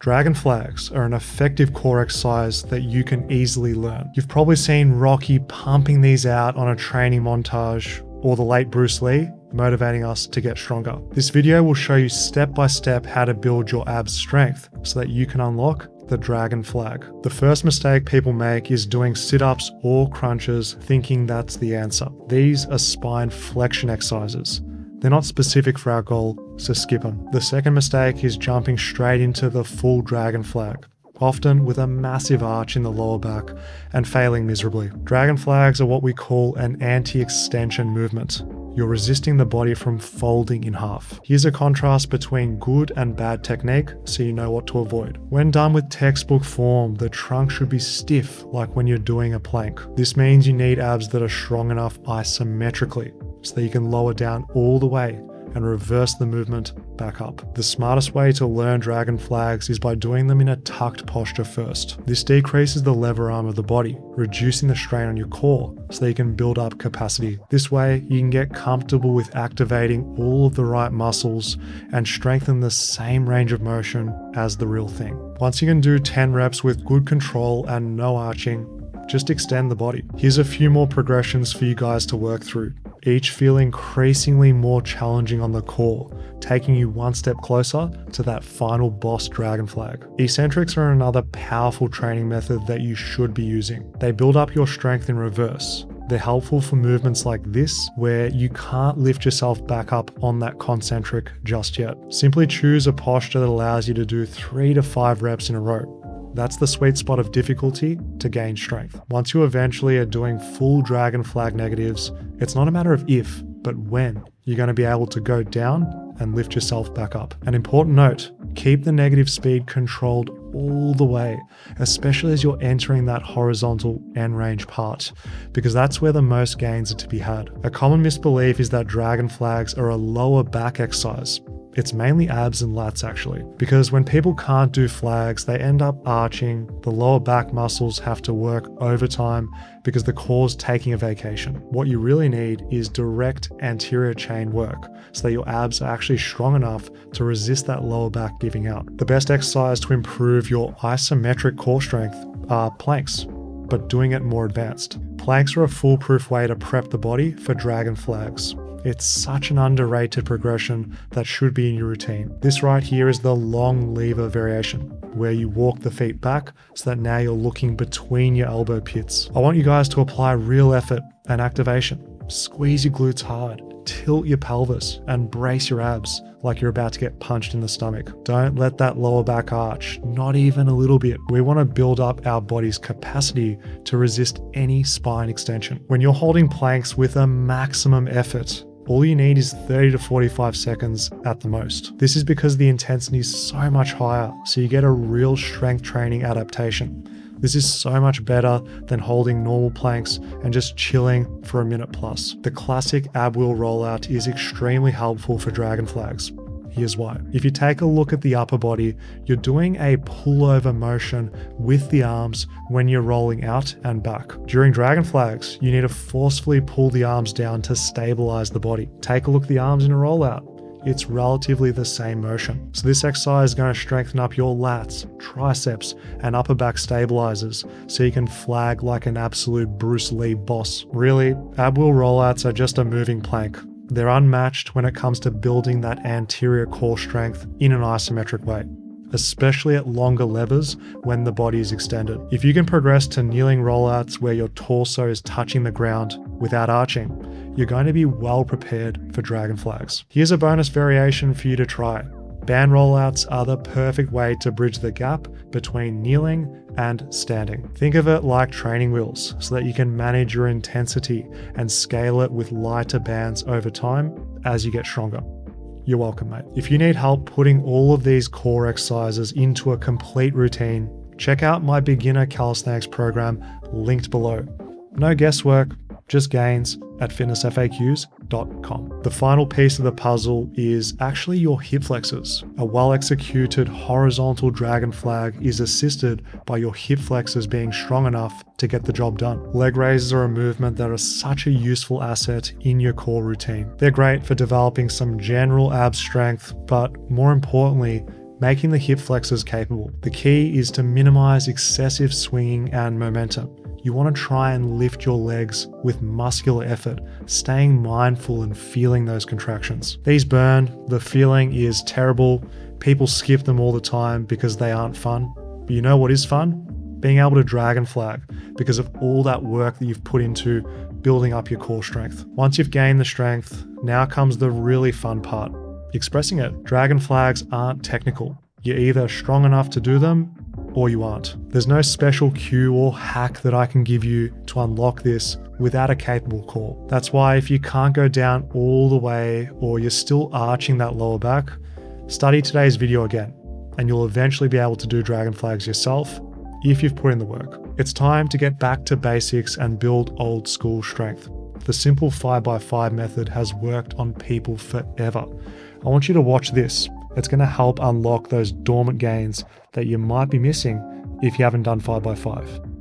Dragon flags are an effective core exercise that you can easily learn. You've probably seen Rocky pumping these out on a training montage, or the late Bruce Lee motivating us to get stronger. This video will show you step by step how to build your abs strength so that you can unlock the dragon flag. The first mistake people make is doing sit-ups or crunches thinking that's the answer. These are spine flexion exercises. They're not specific for our goal, so skip them. The second mistake is jumping straight into the full dragon flag, often with a massive arch in the lower back and failing miserably. Dragon flags are what we call an anti-extension movement. You're resisting the body from folding in half. Here's a contrast between good and bad technique so you know what to avoid. When done with textbook form, the trunk should be stiff like when you're doing a plank. This means you need abs that are strong enough isometrically so that you can lower down all the way and reverse the movement back up. The smartest way to learn dragon flags is by doing them in a tucked posture first. This decreases the lever arm of the body, reducing the strain on your core so that you can build up capacity. This way, you can get comfortable with activating all of the right muscles and strengthen the same range of motion as the real thing. Once you can do 10 reps with good control and no arching, just extend the body. Here's a few more progressions for you guys to work through, each feel increasingly more challenging on the core, taking you one step closer to that final boss dragon flag. Eccentrics are another powerful training method that you should be using. They build up your strength in reverse. They're helpful for movements like this, where you can't lift yourself back up on that concentric just yet. Simply choose a posture that allows you to do 3 to 5 reps in a row. That's the sweet spot of difficulty to gain strength. Once you eventually are doing full dragon flag negatives, it's not a matter of if, but when you're going to be able to go down and lift yourself back up. An important note, keep the negative speed controlled all the way, especially as you're entering that horizontal end range part, because that's where the most gains are to be had. A common misbelief is that dragon flags are a lower back exercise. It's mainly abs and lats actually, because when people can't do flags, they end up arching, the lower back muscles have to work overtime because the core's taking a vacation. What you really need is direct anterior chain work so that your abs are actually strong enough to resist that lower back giving out. The best exercise to improve your isometric core strength are planks, but doing it more advanced. Planks are a foolproof way to prep the body for dragon flags. It's such an underrated progression that should be in your routine. This right here is the long lever variation, where you walk the feet back so that now you're looking between your elbow pits. I want you guys to apply real effort and activation. Squeeze your glutes hard, tilt your pelvis, and brace your abs like you're about to get punched in the stomach. Don't let that lower back arch, not even a little bit. We want to build up our body's capacity to resist any spine extension. When you're holding planks with a maximum effort, all you need is 30 to 45 seconds at the most. This is because the intensity is so much higher, so you get a real strength training adaptation. This is so much better than holding normal planks and just chilling for a minute plus. The classic ab wheel rollout is extremely helpful for dragon flags. Here's why. If you take a look at the upper body, you're doing a pullover motion with the arms when you're rolling out and back. During dragon flags, you need to forcefully pull the arms down to stabilize the body. Take a look at the arms in a rollout. It's relatively the same motion. So this exercise is going to strengthen up your lats, triceps, and upper back stabilizers so you can flag like an absolute Bruce Lee boss. Really, ab wheel rollouts are just a moving plank. They're unmatched when it comes to building that anterior core strength in an isometric way, especially at longer levers when the body is extended. If you can progress to kneeling rollouts where your torso is touching the ground without arching, you're going to be well prepared for dragon flags. Here's a bonus variation for you to try. Band rollouts are the perfect way to bridge the gap between kneeling and standing. Think of it like training wheels so that you can manage your intensity and scale it with lighter bands over time as you get stronger. You're welcome, mate. If you need help putting all of these core exercises into a complete routine, check out my beginner calisthenics program linked below. No guesswork, just gains at fitnessfaqs.com. The final piece of the puzzle is actually your hip flexors. A well-executed horizontal dragon flag is assisted by your hip flexors being strong enough to get the job done. Leg raises are a movement that are such a useful asset in your core routine. They're great for developing some general ab strength, but more importantly, making the hip flexors capable. The key is to minimize excessive swinging and momentum. You want to try and lift your legs with muscular effort, staying mindful and feeling those contractions. These burn, the feeling is terrible. People skip them all the time because they aren't fun. But you know what is fun? Being able to dragon flag because of all that work that you've put into building up your core strength. Once you've gained the strength, now comes the really fun part, expressing it. Dragon flags aren't technical. You're either strong enough to do them or you aren't. There's no special cue or hack that I can give you to unlock this without a capable core. That's why if you can't go down all the way or you're still arching that lower back, study today's video again and you'll eventually be able to do dragon flags yourself if you've put in the work. It's time to get back to basics and build old school strength. The simple 5x5 method has worked on people forever. I want you to watch this. It's going to help unlock those dormant gains that you might be missing if you haven't done 5x5.